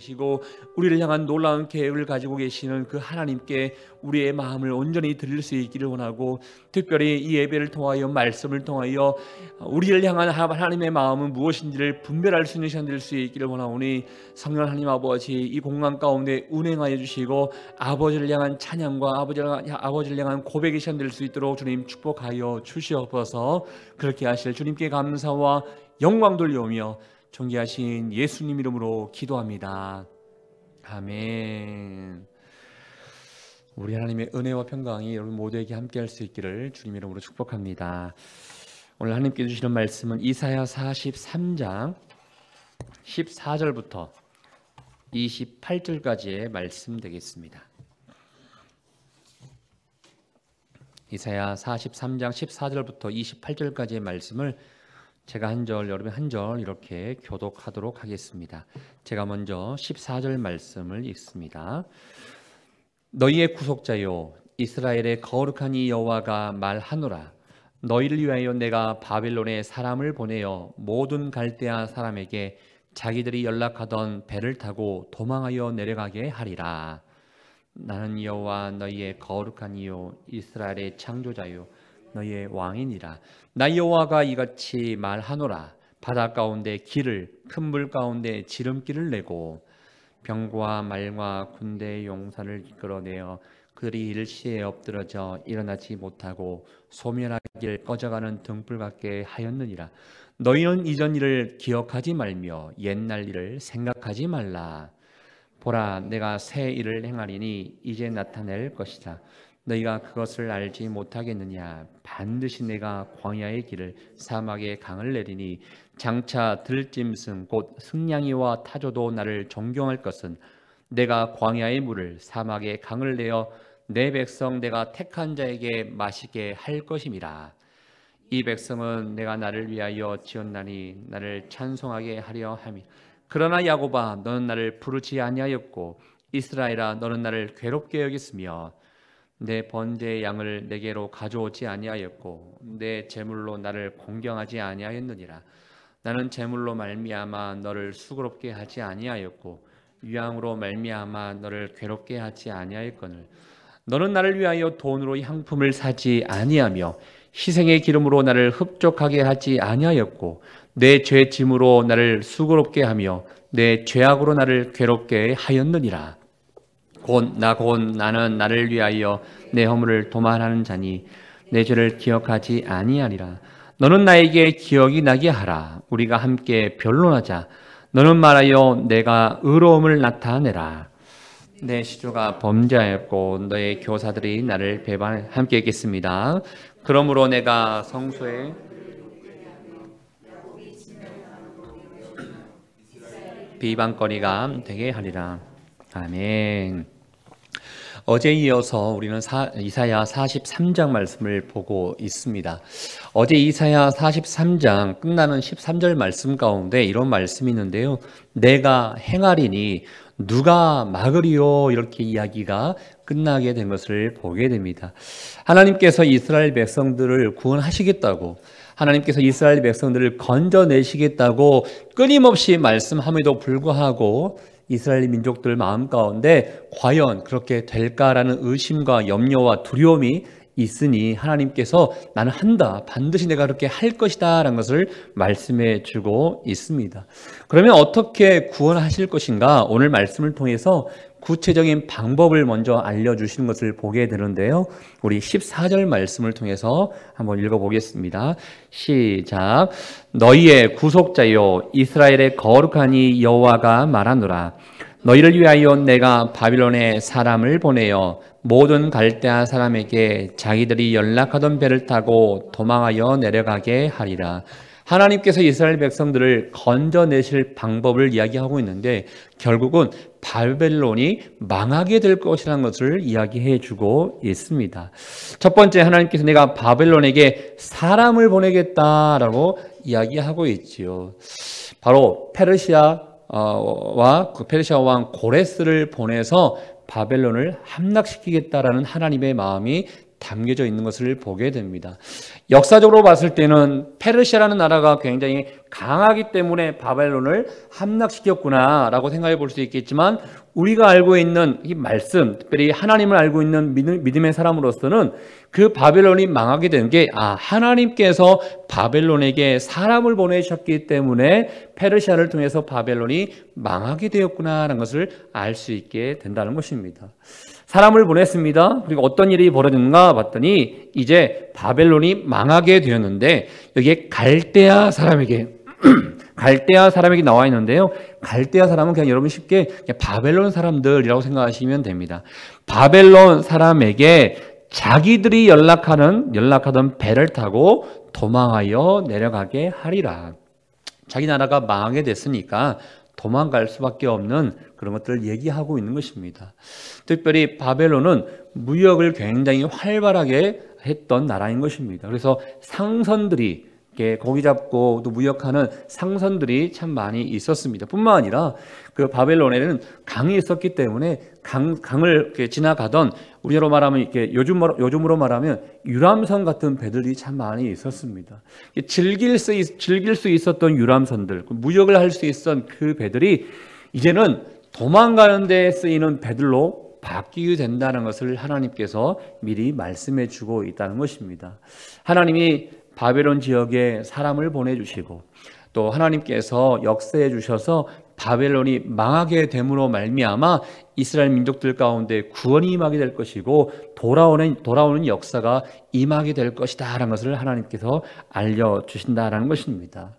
계시고 우리를 향한 놀라운 계획을 가지고 계시는 그 하나님께 우리의 마음을 온전히 드릴 수 있기를 원하고, 특별히 이 예배를 통하여 말씀을 통하여 우리를 향한 하나님의 마음은 무엇인지를 분별할 수 있는 시간 될 수 있기를 원하오니, 성령 하나님 아버지 이 공간 가운데 운행하여 주시고 아버지를 향한 찬양과 아버지를 향한 고백의 시간 될 수 있도록 주님 축복하여 주시옵소서. 그렇게 하실 주님께 감사와 영광 돌려오며 존귀하신 예수님 이름으로 기도합니다. 아멘. 우리 하나님의 은혜와 평강이 여러분 모두에게 함께할 수 있기를 주님 이름으로 축복합니다. 오늘 하나님께 주시는 말씀은 이사야 43장 14절부터 28절까지의 말씀 되겠습니다. 이사야 43장 14절부터 28절까지의 말씀을 제가 한 절, 여러분 한 절 이렇게 교독하도록 하겠습니다. 제가 먼저 14절 말씀을 읽습니다. 너희의 구속자요 이스라엘의 거룩한 이 여호와가 말하노라. 너희를 위하여 내가 바벨론에 사람을 보내어 모든 갈대아 사람에게 자기들이 연락하던 배를 타고 도망하여 내려가게 하리라. 나는 여호와 너희의 거룩한 이요 이스라엘의 창조자요 너희의 왕이니라. 나 여호와가 이같이 말하노라. 바다 가운데 길을, 큰 물 가운데 지름길을 내고 병과 말과 군대의 용사를 이끌어내어 그들이 일시에 엎드러져 일어나지 못하고 소멸하길 꺼져가는 등불 같게 하였느니라. 너희는 이전 일을 기억하지 말며 옛날 일을 생각하지 말라. 보라, 내가 새 일을 행하리니 이제 나타낼 것이다. 너희가 그것을 알지 못하겠느냐? 반드시 내가 광야의 길을 사막의 강을 내리니 장차 들짐승 곧 승냥이와 타조도 나를 존경할 것은 내가 광야의 물을 사막의 강을 내어 내 백성 내가 택한 자에게 마시게 할 것임이라. 이 백성은 내가 나를 위하여 지었나니 나를 찬송하게 하려 함이. 그러나 야곱아 너는 나를 부르지 아니하였고 이스라엘아 너는 나를 괴롭게 여겼으며 내 번제의 양을 내게로 가져오지 아니하였고 내 제물로 나를 공경하지 아니하였느니라. 나는 제물로 말미암아 너를 수고롭게 하지 아니하였고 유향으로 말미암아 너를 괴롭게 하지 아니하였거늘 너는 나를 위하여 돈으로 향품을 사지 아니하며 희생의 기름으로 나를 흡족하게 하지 아니하였고 내 죄 짐으로 나를 수고롭게 하며 내 죄악으로 나를 괴롭게 하였느니라. 곧 나는 나를 위하여 내 허물을 도말하는 자니 내 죄를 기억하지 아니하리라. 너는 나에게 기억이 나게 하라. 우리가 함께 변론하자. 너는 말하여 내가 의로움을 나타내라. 내 시조가 범죄하였고 너의 교사들이 나를 배반해. 함께 읽겠습니다. 그러므로 내가 성소에 비방거리가 되게 하리라. 아멘. 어제 이어서 우리는 이사야 43장 말씀을 보고 있습니다. 어제 이사야 43장 끝나는 13절 말씀 가운데 이런 말씀이 있는데요. 내가 행하리니 누가 막으리요? 이렇게 이야기가 끝나게 된 것을 보게 됩니다. 하나님께서 이스라엘 백성들을 구원하시겠다고, 하나님께서 이스라엘 백성들을 건져내시겠다고 끊임없이 말씀함에도 불구하고 이스라엘 민족들 마음 가운데 과연 그렇게 될까라는 의심과 염려와 두려움이 있으니 하나님께서 나는 한다, 반드시 내가 그렇게 할 것이다 라는 것을 말씀해 주고 있습니다. 그러면 어떻게 구원하실 것인가? 오늘 말씀을 통해서 구체적인 방법을 먼저 알려주시는 것을 보게 되는데요. 우리 14절 말씀을 통해서 한번 읽어보겠습니다. 시작. 너희의 구속자요 이스라엘의 거룩한 이 여호와가 말하노라. 너희를 위하여 내가 바빌론에 사람을 보내어 모든 갈대아 사람에게 자기들이 연락하던 배를 타고 도망하여 내려가게 하리라. 하나님께서 이스라엘 백성들을 건져내실 방법을 이야기하고 있는데 결국은 바벨론이 망하게 될 것이라는 것을 이야기해 주고 있습니다. 첫 번째, 하나님께서 내가 바벨론에게 사람을 보내겠다라고 이야기하고 있지요. 바로 페르시아 왕 고레스를 보내서 바벨론을 함락시키겠다라는 하나님의 마음이 담겨져 있는 것을 보게 됩니다. 역사적으로 봤을 때는 페르시아라는 나라가 굉장히 강하기 때문에 바벨론을 함락시켰구나라고 생각해 볼 수 있겠지만, 우리가 알고 있는 이 말씀, 특별히 하나님을 알고 있는 믿음의 사람으로서는 그 바벨론이 망하게 된 게 하나님께서 바벨론에게 사람을 보내셨기 때문에 페르시아를 통해서 바벨론이 망하게 되었구나라는 것을 알 수 있게 된다는 것입니다. 사람을 보냈습니다. 그리고 어떤 일이 벌어졌는가 봤더니 이제 바벨론이 망하게 되었는데, 여기에 갈대아 사람에게 나와 있는데요. 갈대아 사람은 그냥 여러분 쉽게 그냥 바벨론 사람들이라고 생각하시면 됩니다. 바벨론 사람에게 자기들이 연락하던 배를 타고 도망하여 내려가게 하리라. 자기 나라가 망하게 됐으니까 도망갈 수밖에 없는 그런 것들을 얘기하고 있는 것입니다. 특별히 바벨론은 무역을 굉장히 활발하게 했던 나라인 것입니다. 그래서 상선들이 고기 잡고 또 무역하는 상선들이 참 많이 있었습니다. 뿐만 아니라 그 바벨론에는 강이 있었기 때문에 강을 지나가던, 우리로 말하면 이렇게 요즘으로 말하면 유람선 같은 배들이 참 많이 있었습니다. 즐길 수 있었던 유람선들, 무역을 할 수 있었던 그 배들이 이제는 도망가는 데 쓰이는 배들로 바뀌게 된다는 것을 하나님께서 미리 말씀해 주고 있다는 것입니다. 하나님이 바벨론 지역에 사람을 보내주시고 또 하나님께서 역사해 주셔서 바벨론이 망하게 됨으로 말미암아 이스라엘 민족들 가운데 구원이 임하게 될 것이고 돌아오는 역사가 임하게 될 것이다 라는 것을 하나님께서 알려주신다라는 것입니다.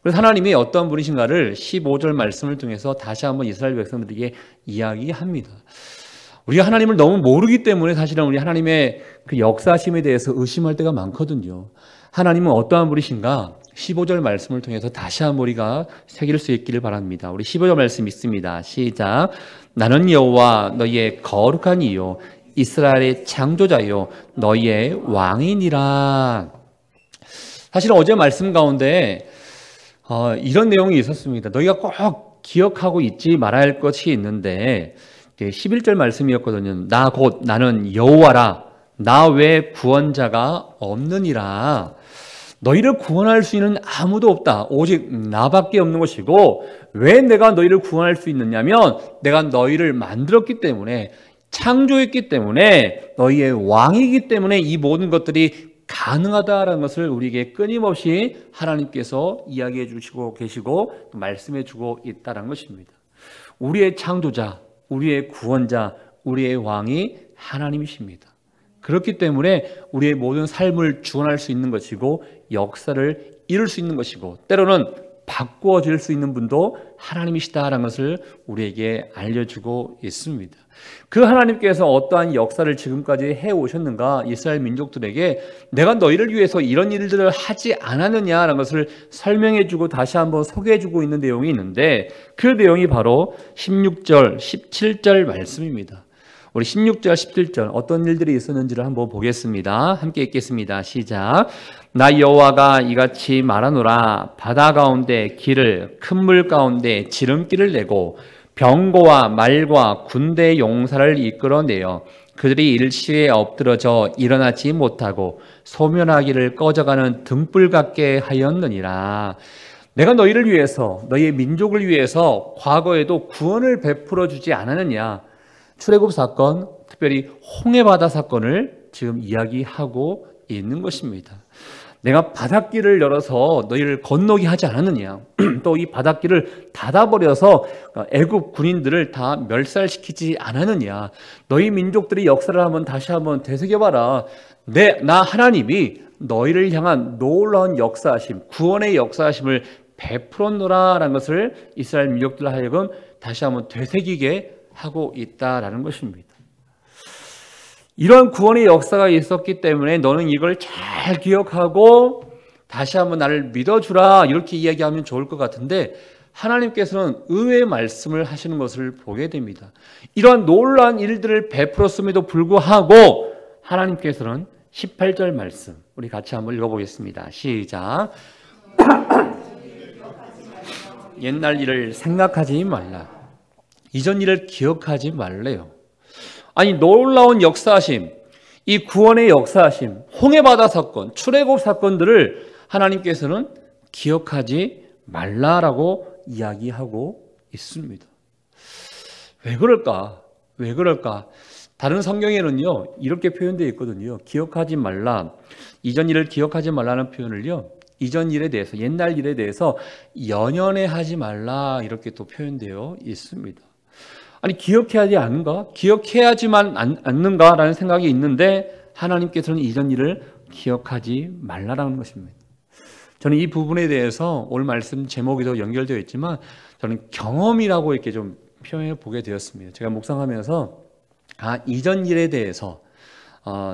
그래서 하나님이 어떤 분이신가를 15절 말씀을 통해서 다시 한번 이스라엘 백성들에게 이야기합니다. 우리가 하나님을 너무 모르기 때문에 사실은 우리 하나님의 그 역사심에 대해서 의심할 때가 많거든요. 하나님은 어떠한 분이신가? 15절 말씀을 통해서 다시 한번 우리가 새길 수 있기를 바랍니다. 우리 15절 말씀 있습니다. 시작. 나는 여호와 너희의 거룩한 이요 이스라엘의 창조자요 너희의 왕이니라. 사실 어제 말씀 가운데 이런 내용이 있었습니다. 너희가 꼭 기억하고 잊지 말아야 할 것이 있는데 11절 말씀이었거든요. 나 곧 나는 여호와라. 나 외 구원자가 없느니라. 너희를 구원할 수 있는 아무도 없다. 오직 나밖에 없는 것이고, 왜 내가 너희를 구원할 수 있느냐면 내가 너희를 만들었기 때문에, 창조했기 때문에, 너희의 왕이기 때문에 이 모든 것들이 가능하다라는 것을 우리에게 끊임없이 하나님께서 이야기해 주시고 계시고 말씀해 주고 있다는 것입니다. 우리의 창조자, 우리의 구원자, 우리의 왕이 하나님이십니다. 그렇기 때문에 우리의 모든 삶을 주관할 수 있는 것이고 역사를 이룰 수 있는 것이고 때로는 바꾸어질 수 있는 분도 하나님이시다라는 것을 우리에게 알려주고 있습니다. 그 하나님께서 어떠한 역사를 지금까지 해오셨는가, 이스라엘 민족들에게 내가 너희를 위해서 이런 일들을 하지 않았느냐라는 것을 설명해주고 다시 한번 소개해주고 있는 내용이 있는데, 그 내용이 바로 16절, 17절 말씀입니다. 우리 16절, 17절 어떤 일들이 있었는지를 한번 보겠습니다. 함께 읽겠습니다. 시작. 나 여호와가 이같이 말하노라. 바다 가운데 길을, 큰 물 가운데 지름길을 내고 병거와 말과 군대 용사를 이끌어내어 그들이 일시에 엎드러져 일어나지 못하고 소멸하기를 꺼져가는 등불 같게 하였느니라. 내가 너희를 위해서, 너희의 민족을 위해서 과거에도 구원을 베풀어 주지 않았느냐. 출애굽 사건, 특별히 홍해바다 사건을 지금 이야기하고 있는 것입니다. 내가 바닷길을 열어서 너희를 건너게 하지 않았느냐. 또 이 바닷길을 닫아버려서 애굽 군인들을 다 멸살시키지 않았느냐. 너희 민족들이 역사를 다시 한번 되새겨봐라. 나 하나님이 너희를 향한 놀라운 역사하심, 구원의 역사하심을 베풀었노라라는 것을 이스라엘 민족들 하여금 다시 한번 되새기게 하고 있다라는 것입니다. 이런 구원의 역사가 있었기 때문에 너는 이걸 잘 기억하고 다시 한번 나를 믿어주라 이렇게 이야기하면 좋을 것 같은데, 하나님께서는 의외의 말씀을 하시는 것을 보게 됩니다. 이러한 놀라운 일들을 베풀었음에도 불구하고 하나님께서는 18절 말씀 우리 같이 한번 읽어보겠습니다. 시작. 옛날 일을 생각하지 말라. 이전 일을 기억하지 말래요. 아니, 놀라운 역사하심, 이 구원의 역사하심, 홍해바다 사건, 출애굽 사건들을 하나님께서는 기억하지 말라라고 이야기하고 있습니다. 왜 그럴까? 왜 그럴까? 다른 성경에는요, 이렇게 표현되어 있거든요. 기억하지 말라. 이전 일을 기억하지 말라는 표현을요, 이전 일에 대해서, 옛날 일에 대해서 연연해 하지 말라. 이렇게 또 표현되어 있습니다. 아니, 기억해야지 않는가? 기억해야지만 않는가라는 생각이 있는데 하나님께서는 이전 일을 기억하지 말라라는 것입니다. 저는 이 부분에 대해서 오늘 말씀 제목에도 연결되어 있지만 저는 경험이라고 이렇게 좀 표현해 보게 되었습니다. 제가 묵상하면서 이전 일에 대해서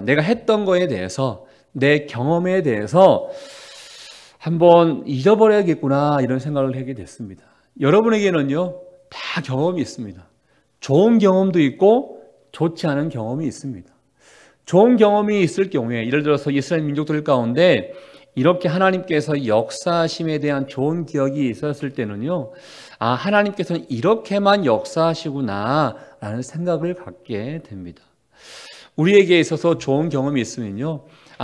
내가 했던 거에 대해서 내 경험에 대해서 한번 잊어버려야겠구나 이런 생각을 하게 됐습니다. 여러분에게는요 다 경험이 있습니다. 좋은 경험도 있고 좋지 않은 경험이 있습니다. 좋은 경험이 있을 경우에 예를 들어서 이스라엘 민족들 가운데 이렇게 하나님께서 역사하심에 대한 좋은 기억이 있었을 때는요, 하나님께서는 이렇게만 역사하시구나 라는 생각을 갖게 됩니다. 우리에게 있어서 좋은 경험이 있으면요,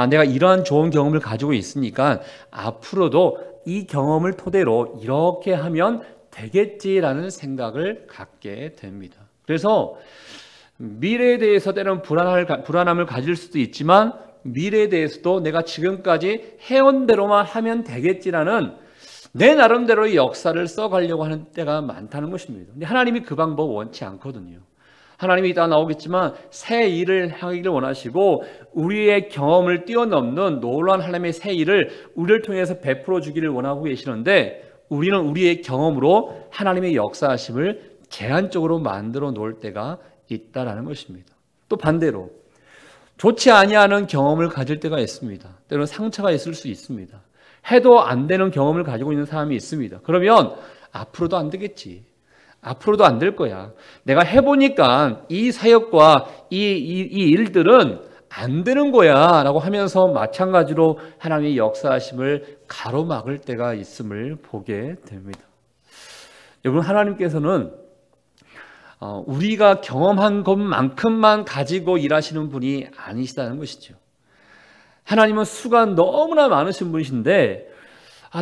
내가 이러한 좋은 경험을 가지고 있으니까 앞으로도 이 경험을 토대로 이렇게 하면 되겠지라는 생각을 갖게 됩니다. 그래서 미래에 대해서 때로는 불안함을 가질 수도 있지만 미래에 대해서도 내가 지금까지 해온 대로만 하면 되겠지라는 내 나름대로의 역사를 써가려고 하는 때가 많다는 것입니다. 근데 하나님이 그 방법 원치 않거든요. 하나님이 이따 나오겠지만 새 일을 하기를 원하시고 우리의 경험을 뛰어넘는 놀라운 하나님의 새 일을 우리를 통해서 베풀어 주기를 원하고 계시는데 우리는 우리의 경험으로 하나님의 역사하심을 제한적으로 만들어 놓을 때가 있다라는 것입니다. 또 반대로 좋지 아니하는 경험을 가질 때가 있습니다. 때로는 상처가 있을 수 있습니다. 해도 안 되는 경험을 가지고 있는 사람이 있습니다. 그러면 앞으로도 안 되겠지. 앞으로도 안 될 거야. 내가 해보니까 이 사역과 이 일들은 안 되는 거야 라고 하면서 마찬가지로 하나님의 역사하심을 가로막을 때가 있음을 보게 됩니다. 여러분, 하나님께서는 우리가 경험한 것만큼만 가지고 일하시는 분이 아니시다는 것이죠. 하나님은 수가 너무나 많으신 분이신데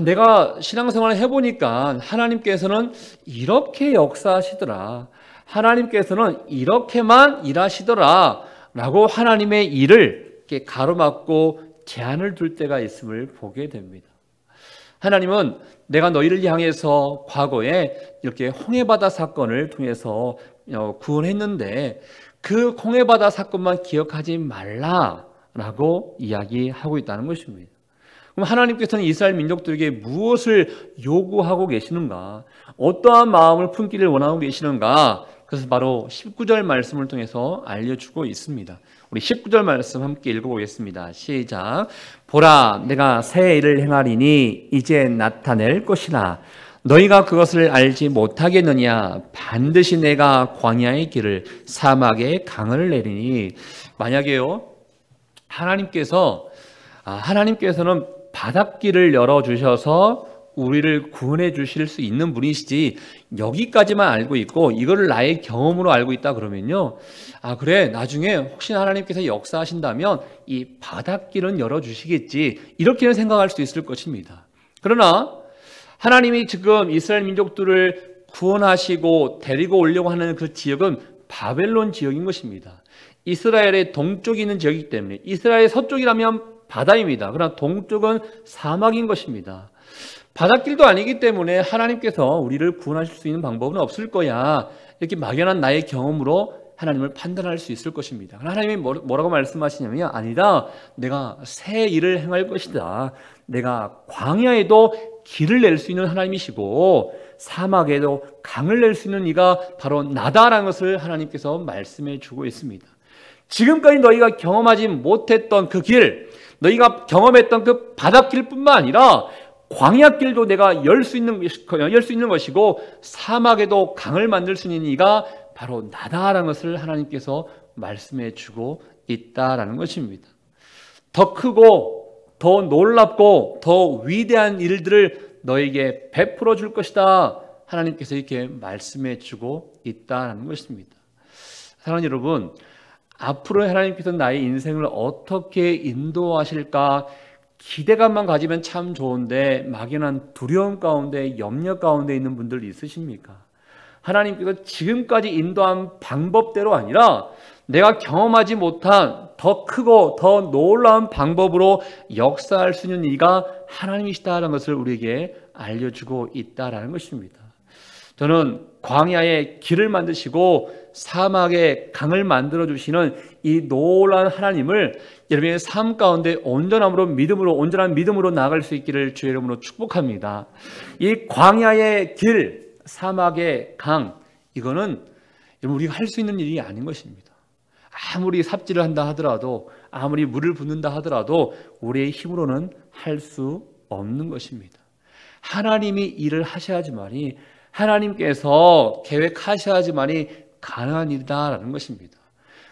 내가 신앙생활을 해보니까 하나님께서는 이렇게 역사하시더라, 하나님께서는 이렇게만 일하시더라 라고 하나님의 일을 이렇게 가로막고 제한을 둘 때가 있음을 보게 됩니다. 하나님은 내가 너희를 향해서 과거에 이렇게 홍해바다 사건을 통해서 구원했는데 그 홍해바다 사건만 기억하지 말라라고 이야기하고 있다는 것입니다. 그럼 하나님께서는 이스라엘 민족들에게 무엇을 요구하고 계시는가? 어떠한 마음을 품기를 원하고 계시는가? 그래서 바로 19절 말씀을 통해서 알려주고 있습니다. 우리 19절 말씀 함께 읽어보겠습니다. 시작. 보라, 내가 새 일을 행하리니 이제 나타낼 것이라. 너희가 그것을 알지 못하겠느냐? 반드시 내가 광야의 길을 사막의 강을 내리니. 만약에요, 하나님께서는 바닷길을 열어주셔서 우리를 구원해 주실 수 있는 분이시지 여기까지만 알고 있고 이거를 나의 경험으로 알고 있다 그러면요, 그래, 나중에 혹시나 하나님께서 역사하신다면 이 바닷길은 열어주시겠지 이렇게는 생각할 수 있을 것입니다. 그러나 하나님이 지금 이스라엘 민족들을 구원하시고 데리고 오려고 하는 그 지역은 바벨론 지역인 것입니다. 이스라엘의 동쪽에 있는 지역이기 때문에 이스라엘의 서쪽이라면 바다입니다. 그러나 동쪽은 사막인 것입니다. 바닷길도 아니기 때문에 하나님께서 우리를 구원하실 수 있는 방법은 없을 거야, 이렇게 막연한 나의 경험으로 하나님을 판단할 수 있을 것입니다. 하나님이 뭐라고 말씀하시냐면 아니다, 내가 새 일을 행할 것이다. 내가 광야에도 길을 낼 수 있는 하나님이시고 사막에도 강을 낼 수 있는 이가 바로 나다라는 것을 하나님께서 말씀해 주고 있습니다. 지금까지 너희가 경험하지 못했던 그 길, 너희가 경험했던 그 바닷길뿐만 아니라 광야길도 내가 열 수 있는 것이고 사막에도 강을 만들 수 있는 이가 바로 나다라는 것을 하나님께서 말씀해 주고 있다라는 것입니다. 더 크고 더 놀랍고 더 위대한 일들을 너에게 베풀어 줄 것이다, 하나님께서 이렇게 말씀해 주고 있다는 것입니다. 사랑하는 여러분, 앞으로 하나님께서 나의 인생을 어떻게 인도하실까 기대감만 가지면 참 좋은데 막연한 두려움 가운데 염려 가운데 있는 분들 있으십니까? 하나님께서 지금까지 인도한 방법대로 아니라 내가 경험하지 못한 더 크고 더 놀라운 방법으로 역사할 수 있는 이가 하나님이시다라는 것을 우리에게 알려주고 있다라는 것입니다. 저는 광야에 길을 만드시고 사막에 강을 만들어주시는 이 놀라운 하나님을 여러분의 삶 가운데 온전한 믿음으로 나아갈 수 있기를 주의 이름으로 축복합니다. 이 광야의 길, 사막의 강, 이거는 우리가 할 수 있는 일이 아닌 것입니다. 아무리 삽질을 한다 하더라도, 아무리 물을 붓는다 하더라도 우리의 힘으로는 할 수 없는 것입니다. 하나님이 일을 하셔야지만이, 하나님께서 계획하셔야지만이 가능한 일이다라는 것입니다.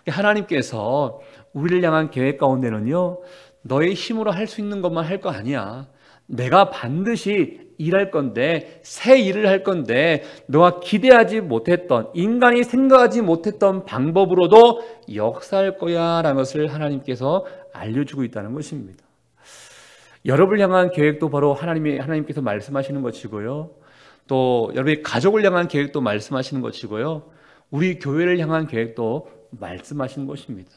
하나님께서 우리를 향한 계획 가운데는요, 너의 힘으로 할 수 있는 것만 할 거 아니야. 내가 반드시 일할 건데, 새 일을 할 건데, 너가 기대하지 못했던, 인간이 생각하지 못했던 방법으로도 역사할 거야 라는 것을 하나님께서 알려주고 있다는 것입니다. 여러분을 향한 계획도 바로 하나님께서 말씀하시는 것이고요, 또 여러분의 가족을 향한 계획도 말씀하시는 것이고요, 우리 교회를 향한 계획도 말씀하시는 것입니다.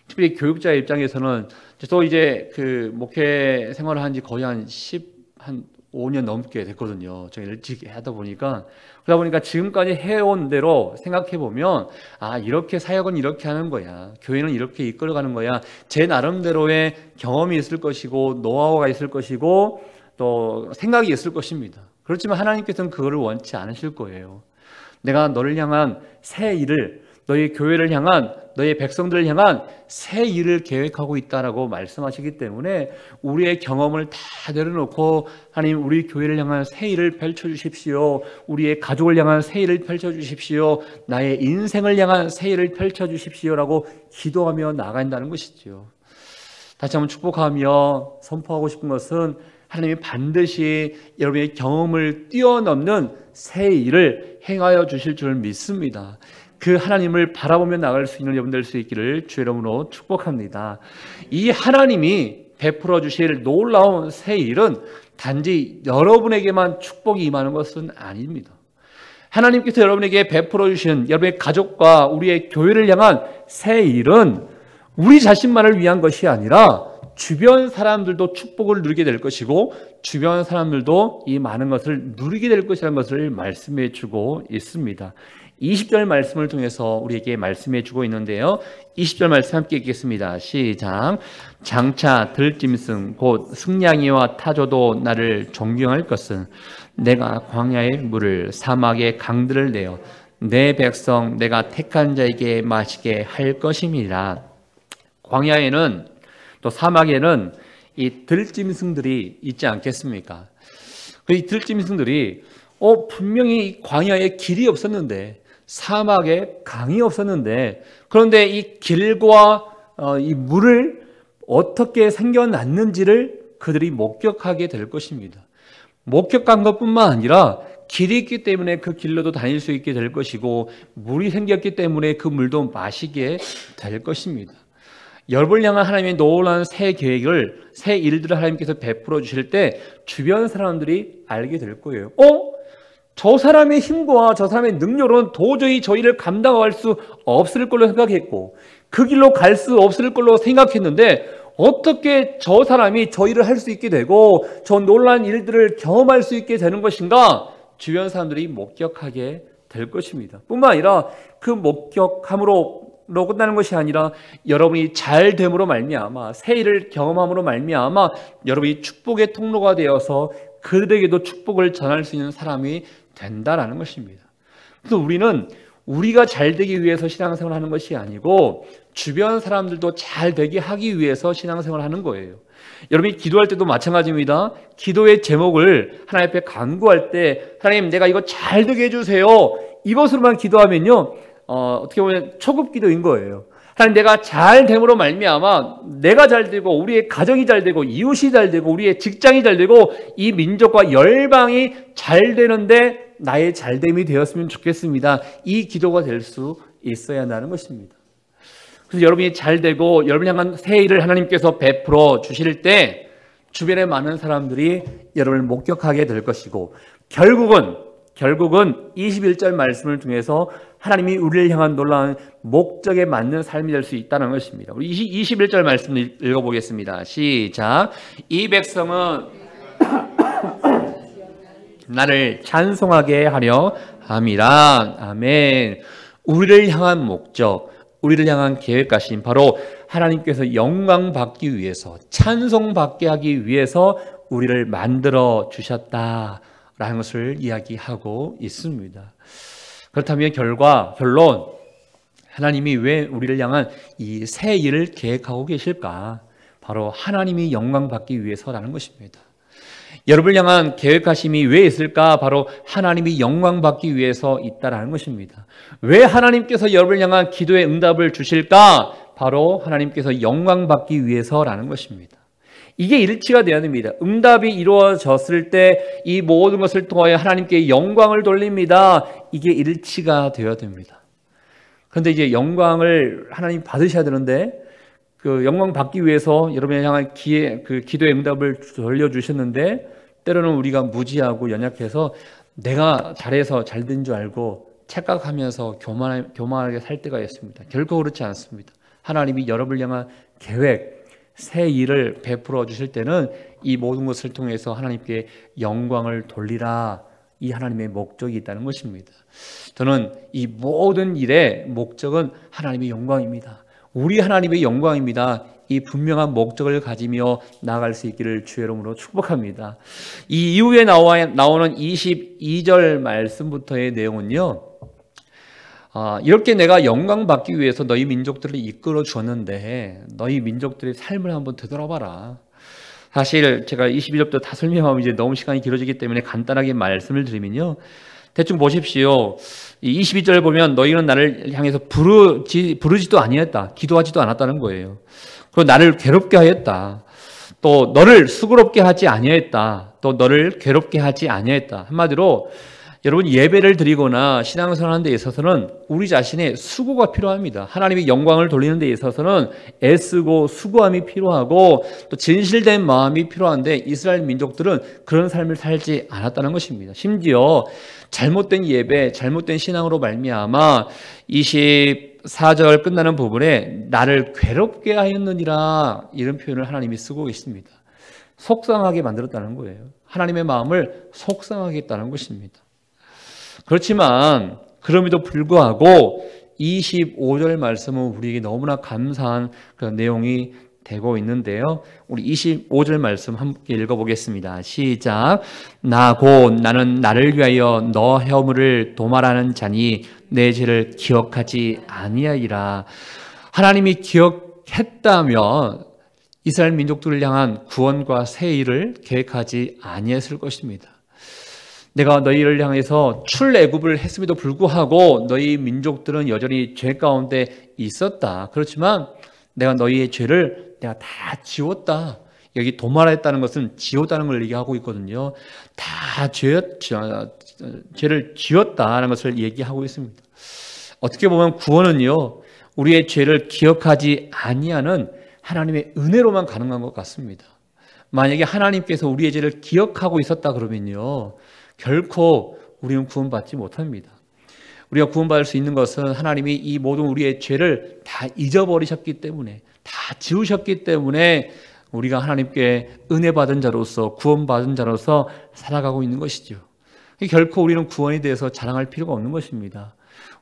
특별히 교육자의 입장에서는 또 이제 그 목회 생활을 한 지 거의 한 5년 넘게 됐거든요. 제가 일찍 하다 보니까. 그러다 보니까 지금까지 해온 대로 생각해 보면, 아, 이렇게 사역은 이렇게 하는 거야. 교회는 이렇게 이끌어가는 거야. 제 나름대로의 경험이 있을 것이고, 노하우가 있을 것이고, 또 생각이 있을 것입니다. 그렇지만 하나님께서는 그거를 원치 않으실 거예요. 내가 너를 향한 새 일을, 너희 교회를 향한, 너희 백성들을 향한 새 일을 계획하고 있다라고 말씀하시기 때문에 우리의 경험을 다 내려놓고, 하나님, 우리 교회를 향한 새 일을 펼쳐주십시오. 우리의 가족을 향한 새 일을 펼쳐주십시오. 나의 인생을 향한 새 일을 펼쳐주십시오라고 기도하며 나아간다는 것이죠. 다시 한번 축복하며 선포하고 싶은 것은, 하나님이 반드시 여러분의 경험을 뛰어넘는 새 일을 행하여 주실 줄 믿습니다. 그 하나님을 바라보며 나갈 수 있는 여러분 될 수 있기를 주의 이름으로 축복합니다. 이 하나님이 베풀어 주실 놀라운 새 일은 단지 여러분에게만 축복이 임하는 것은 아닙니다. 하나님께서 여러분에게 베풀어 주신 여러분의 가족과 우리의 교회를 향한 새 일은 우리 자신만을 위한 것이 아니라 주변 사람들도 축복을 누리게 될 것이고, 주변 사람들도 이 많은 것을 누리게 될 것이라는 것을 말씀해 주고 있습니다. 20절 말씀을 통해서 우리에게 말씀해 주고 있는데요, 20절 말씀 함께 읽겠습니다. 시작. 장차 들짐승 곧 승냥이와 타조도 나를 존경할 것은 내가 광야의 물을 사막의 강들을 내어 내 백성 내가 택한 자에게 마시게 할 것임이라. 광야에는, 또 사막에는 이 들짐승들이 있지 않겠습니까? 이 들짐승들이 분명히 광야에 길이 없었는데, 사막에 강이 없었는데, 그런데 이 길과 이 물을 어떻게 생겨났는지를 그들이 목격하게 될 것입니다. 목격한 것뿐만 아니라 길이 있기 때문에 그 길로도 다닐 수 있게 될 것이고, 물이 생겼기 때문에 그 물도 마시게 될 것입니다. 여러분을 향한 하나님의 놀라운 새 계획을, 새 일들을 하나님께서 베풀어 주실 때 주변 사람들이 알게 될 거예요. 저 사람의 힘과 저 사람의 능력으로는 도저히 저희를 감당할 수 없을 걸로 생각했고, 그 길로 갈 수 없을 걸로 생각했는데, 어떻게 저 사람이 저희를 할 수 있게 되고 저 놀라운 일들을 경험할 수 있게 되는 것인가? 주변 사람들이 목격하게 될 것입니다. 뿐만 아니라 그 목격함으로 끝나는 것이 아니라 여러분이 잘됨으로 말미암아, 새 일을 경험함으로 말미암아 여러분이 축복의 통로가 되어서 그들에게도 축복을 전할 수 있는 사람이 된다라는 것입니다. 그래서 우리는 우리가 잘 되기 위해서 신앙생활을 하는 것이 아니고 주변 사람들도 잘 되게 하기 위해서 신앙생활을 하는 거예요. 여러분이 기도할 때도 마찬가지입니다. 기도의 제목을 하나님 앞에 간구할 때, 하나님, 내가 이거 잘 되게 해주세요, 이것으로만 기도하면요, 어떻게 보면 초급 기도인 거예요. 하나님, 내가 잘 됨으로 말미암아 내가 잘 되고, 우리의 가정이 잘 되고, 이웃이 잘 되고, 우리의 직장이 잘 되고, 이 민족과 열방이 잘 되는데 나의 잘됨이 되었으면 좋겠습니다. 이 기도가 될 수 있어야 한다는 것입니다. 그래서 여러분이 잘 되고 여러분을 향한 새 일을 하나님께서 베풀어 주실 때 주변에 많은 사람들이 여러분을 목격하게 될 것이고, 결국은 21절 말씀을 통해서 하나님이 우리를 향한 놀라운 목적에 맞는 삶이 될 수 있다는 것입니다. 우리 21절 말씀을 읽어보겠습니다. 시작. 이 백성은 나를 찬송하게 하려 함이라. 아멘. 우리를 향한 목적, 우리를 향한 계획하신 바로 하나님께서 영광 받기 위해서, 찬송 받게 하기 위해서 우리를 만들어 주셨다라는 것을 이야기하고 있습니다. 그렇다면 결론, 하나님이 왜 우리를 향한 이 새 일을 계획하고 계실까? 바로 하나님이 영광 받기 위해서라는 것입니다. 여러분을 향한 계획하심이 왜 있을까? 바로 하나님이 영광 받기 위해서 있다라는 것입니다. 왜 하나님께서 여러분을 향한 기도의 응답을 주실까? 바로 하나님께서 영광 받기 위해서라는 것입니다. 이게 일치가 되어야 됩니다. 응답이 이루어졌을 때 이 모든 것을 통하여 하나님께 영광을 돌립니다. 이게 일치가 되어야 됩니다. 그런데 이제 영광을 하나님 받으셔야 되는데, 그 영광 받기 위해서 여러분을 향한 기도의 응답을 돌려주셨는데, 때로는 우리가 무지하고 연약해서 내가 잘해서 잘 된 줄 알고 착각하면서 교만하게 살 때가 있습니다. 결코 그렇지 않습니다. 하나님이 여러분을 향한 계획, 새 일을 베풀어 주실 때는 이 모든 것을 통해서 하나님께 영광을 돌리라, 이 하나님의 목적이 있다는 것입니다. 저는 이 모든 일의 목적은 하나님의 영광입니다. 우리 하나님의 영광입니다. 이 분명한 목적을 가지며 나아갈 수 있기를 주의 이름으로 축복합니다. 이 이후에 나오는 22절 말씀부터의 내용은요, 이렇게 내가 영광 받기 위해서 너희 민족들을 이끌어 주었는데 너희 민족들의 삶을 한번 되돌아봐라. 사실 제가 22절부터 다 설명하면 이제 너무 시간이 길어지기 때문에 간단하게 말씀을 드리면요, 대충 보십시오. 22절 보면 너희는 나를 향해서 부르지도 아니했다, 기도하지도 않았다는 거예요. 그리고 나를 괴롭게 하였다, 또 너를 수고롭게 하지 아니했다, 또 너를 괴롭게 하지 아니했다. 한마디로 여러분, 예배를 드리거나 신앙생활하는 데 있어서는 우리 자신의 수고가 필요합니다. 하나님의 영광을 돌리는 데 있어서는 애쓰고 수고함이 필요하고 또 진실된 마음이 필요한데, 이스라엘 민족들은 그런 삶을 살지 않았다는 것입니다. 심지어 잘못된 예배, 잘못된 신앙으로 말미암아 24절 끝나는 부분에 나를 괴롭게 하였느니라, 이런 표현을 하나님이 쓰고 있습니다. 속상하게 만들었다는 거예요. 하나님의 마음을 속상하게 했다는 것입니다. 그렇지만 그럼에도 불구하고 25절 말씀은 우리에게 너무나 감사한 그런 내용이 되고 있는데요, 우리 25절 말씀 함께 읽어보겠습니다. 시작. 나는 나를 위하여 너 허물을 도말하는 자니 내 죄를 기억하지 아니하리라. 하나님이 기억했다면 이스라엘 민족들을 향한 구원과 새 일을 계획하지 아니했을 것입니다. 내가 너희를 향해서 출애굽을 했음에도 불구하고 너희 민족들은 여전히 죄 가운데 있었다. 그렇지만 내가 너희의 죄를 내가 다 지웠다. 여기 도말했다는 것은 지웠다는 걸 얘기하고 있거든요. 다 죄를 지웠다는 것을 얘기하고 있습니다. 어떻게 보면 구원은요, 우리의 죄를 기억하지 아니하는 하나님의 은혜로만 가능한 것 같습니다. 만약에 하나님께서 우리의 죄를 기억하고 있었다 그러면요, 결코 우리는 구원받지 못합니다. 우리가 구원받을 수 있는 것은 하나님이 이 모든 우리의 죄를 다 잊어버리셨기 때문에, 다 지우셨기 때문에 우리가 하나님께 은혜 받은 자로서, 구원받은 자로서 살아가고 있는 것이죠. 결코 우리는 구원에 대해서 자랑할 필요가 없는 것입니다.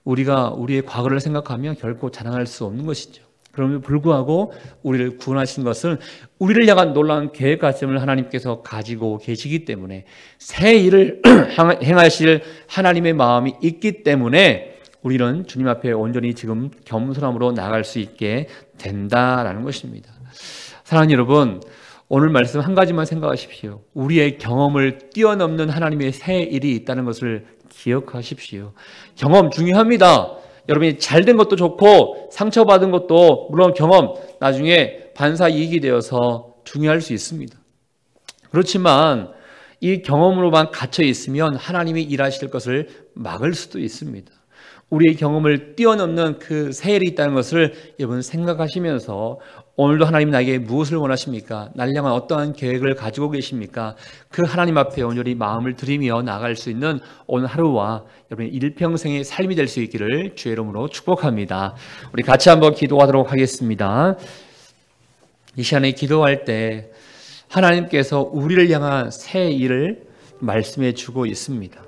우리가 우리의 과거를 생각하면 결코 자랑할 수 없는 것이죠. 그럼에도 불구하고 우리를 구원하신 것은 우리를 향한 놀라운 계획하심을 하나님께서 가지고 계시기 때문에, 새 일을 행하실 하나님의 마음이 있기 때문에 우리는 주님 앞에 온전히 지금 겸손함으로 나아갈 수 있게 된다라는 것입니다. 사랑하는 여러분, 오늘 말씀 한 가지만 생각하십시오. 우리의 경험을 뛰어넘는 하나님의 새 일이 있다는 것을 기억하십시오. 경험 중요합니다. 여러분이 잘된 것도 좋고 상처받은 것도 물론 경험, 나중에 반사이익이 되어서 중요할 수 있습니다. 그렇지만 이 경험으로만 갇혀 있으면 하나님이 일하실 것을 막을 수도 있습니다. 우리의 경험을 뛰어넘는 그 새 일이 있다는 것을 여러분 생각하시면서 오늘도 하나님 나에게 무엇을 원하십니까? 나를 향한 어떠한 계획을 가지고 계십니까? 그 하나님 앞에 온전히 마음을 들이며 나아갈 수 있는 오늘 하루와 여러분의 일평생의 삶이 될 수 있기를 주의 이름으로 축복합니다. 우리 같이 한번 기도하도록 하겠습니다. 이 시간에 기도할 때 하나님께서 우리를 향한 새 일을 말씀해 주고 있습니다.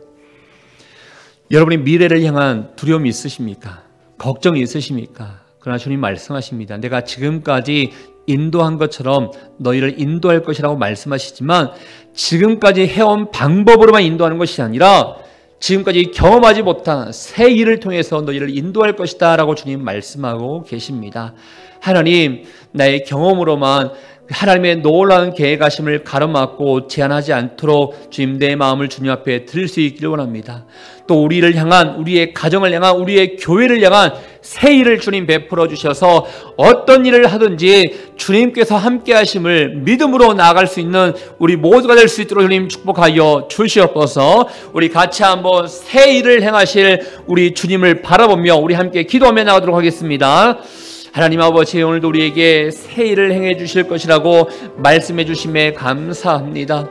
여러분의 미래를 향한 두려움이 있으십니까? 걱정이 있으십니까? 그러나 주님 말씀하십니다. 내가 지금까지 인도한 것처럼 너희를 인도할 것이라고 말씀하시지만 지금까지 해온 방법으로만 인도하는 것이 아니라 지금까지 경험하지 못한 새 일을 통해서 너희를 인도할 것이다 라고 주님 말씀하고 계십니다. 하나님, 나의 경험으로만 하나님의 놀라운 계획하심을 가로막고 제한하지 않도록 주님 내 마음을 주님 앞에 드릴 수 있기를 원합니다. 또 우리를 향한, 우리의 가정을 향한, 우리의 교회를 향한 새 일을 주님 베풀어 주셔서 어떤 일을 하든지 주님께서 함께 하심을 믿음으로 나아갈 수 있는 우리 모두가 될 수 있도록 주님 축복하여 주시옵소서. 우리 같이 한번 새 일을 행하실 우리 주님을 바라보며 우리 함께 기도하며 나가도록 하겠습니다. 하나님 아버지, 오늘도 우리에게 새 일을 행해 주실 것이라고 말씀해 주심에 감사합니다.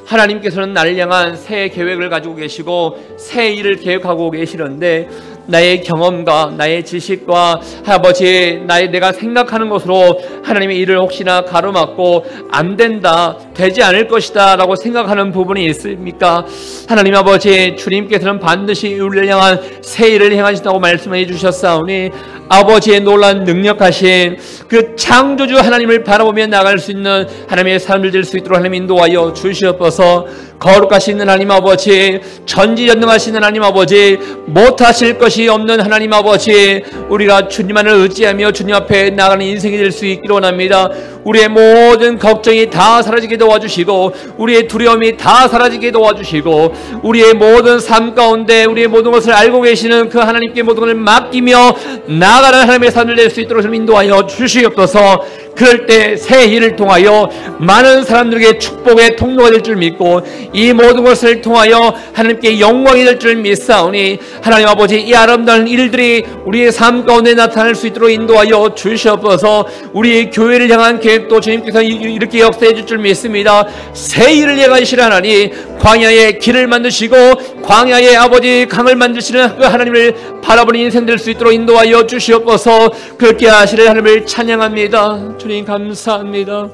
하나님께서는 나를 향한 새 계획을 가지고 계시고 새 일을 계획하고 계시는데 나의 경험과 나의 지식과 아버지 내가 생각하는 것으로 하나님의 일을 혹시나 가로막고 안 된다, 되지 않을 것이다 라고 생각하는 부분이 있습니까? 하나님 아버지, 주님께서는 반드시 우리를 향한 새 일을 행하신다고 말씀해 주셨사오니 아버지의 놀라운 능력하신 그 창조주 하나님을 바라보며 나갈 수 있는 하나님의 삶을 될 수 있도록 하나님 인도하여 주시옵소서. 거룩하신 하나님 아버지, 전지전능하신 하나님 아버지, 못하실 것이 없는 하나님 아버지, 우리가 주님만을 의지하며 주님 앞에 나가는 인생이 될 수 있기를 원합니다. 우리의 모든 걱정이 다 사라지게 도와주시고 우리의 두려움이 다 사라지게 도와주시고 우리의 모든 삶 가운데 우리의 모든 것을 알고 계시는 그 하나님께 모든 것을 맡기며 나아가는 하나님의 삶을 낼 수 있도록 인도하여 주시옵소서. 그럴 때 새 일을 통하여 많은 사람들에게 축복의 통로가 될 줄 믿고 이 모든 것을 통하여 하나님께 영광이 될 줄 믿사오니 하나님 아버지, 이 아름다운 일들이 우리의 삶 가운데 나타날 수 있도록 인도하여 주시옵소서. 우리의 교회를 향한 계획도 주님께서 이렇게 역사해 줄 줄 믿습니다. 새 일을 행하시라나니 광야의 길을 만드시고 광야의 아버지 강을 만드시는 그 하나님을 바라보는 인생 될 수 있도록 인도하여 주시옵소서. 그렇게 하시는 하나님을 찬양합니다. 주님 감사합니다.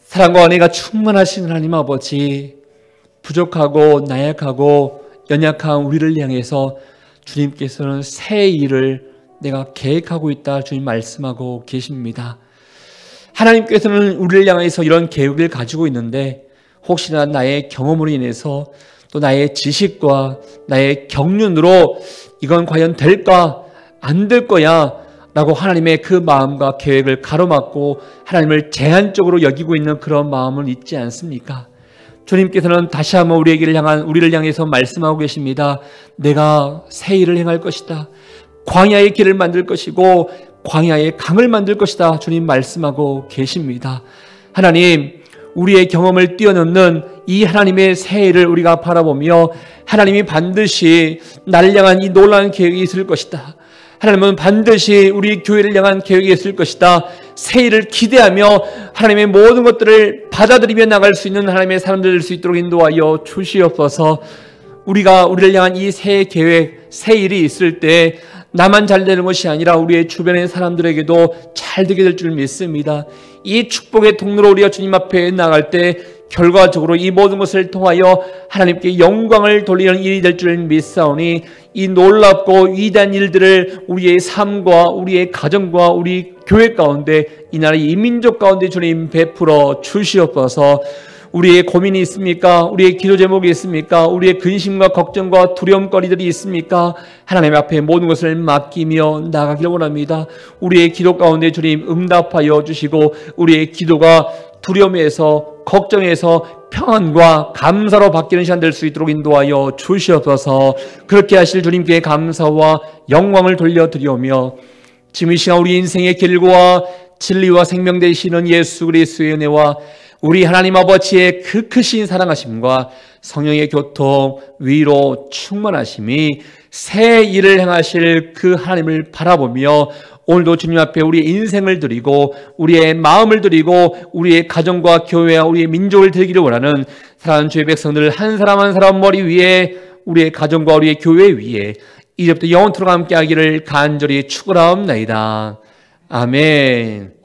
사랑과 은혜가 충만하신 하나님 아버지, 부족하고 나약하고 연약한 우리를 향해서 주님께서는 새 일을 내가 계획하고 있다 주님 말씀하고 계십니다. 하나님께서는 우리를 향해서 이런 계획을 가지고 있는데 혹시나 나의 경험으로 인해서 또 나의 지식과 나의 경륜으로 이건 과연 될까? 안 될 거야 라고 하나님의 그 마음과 계획을 가로막고 하나님을 제한적으로 여기고 있는 그런 마음은 있지 않습니까? 주님께서는 다시 한번 우리를 향해서 말씀하고 계십니다. 내가 새 일을 행할 것이다. 광야의 길을 만들 것이고 광야의 강을 만들 것이다. 주님 말씀하고 계십니다. 하나님, 우리의 경험을 뛰어넘는 이 하나님의 새 일을 우리가 바라보며 하나님이 반드시 나를 향한 이 놀라운 계획이 있을 것이다. 하나님은 반드시 우리 교회를 향한 계획이 있을 것이다. 새 일을 기대하며 하나님의 모든 것들을 받아들이며 나갈 수 있는 하나님의 사람들 될 수 있도록 인도하여 주시옵소서. 우리를 향한 이 새 계획, 새 일이 있을 때 나만 잘 되는 것이 아니라 우리의 주변의 사람들에게도 잘 되게 될 줄 믿습니다. 이 축복의 통로로 우리가 주님 앞에 나갈 때 결과적으로 이 모든 것을 통하여 하나님께 영광을 돌리는 일이 될 줄 믿사오니 이 놀랍고 위대한 일들을 우리의 삶과 우리의 가정과 우리 교회 가운데 이 나라 이 민족 가운데 주님 베풀어 주시옵소서. 우리의 고민이 있습니까? 우리의 기도 제목이 있습니까? 우리의 근심과 걱정과 두려움거리들이 있습니까? 하나님 앞에 모든 것을 맡기며 나가기를 원합니다. 우리의 기도 가운데 주님 응답하여 주시고 우리의 기도가 두려움에서 걱정에서 평안과 감사로 바뀌는 시간 될 수 있도록 인도하여 주시옵소서. 그렇게 하실 주님께 감사와 영광을 돌려드리오며 지금 이 시간 우리 인생의 길과 진리와 생명 되시는 예수 그리스도의 은혜와 우리 하나님 아버지의 그 크신 사랑하심과 성령의 교통, 위로, 충만하심이 새 일을 행하실 그 하나님을 바라보며 오늘도 주님 앞에 우리의 인생을 드리고 우리의 마음을 드리고 우리의 가정과 교회와 우리의 민족을 드리기를 원하는 사랑하는 주의 백성들 한 사람 한 사람 머리 위에 우리의 가정과 우리의 교회 위에 이제부터 영원토록 함께 하기를 간절히 축원하옵나이다. 아멘.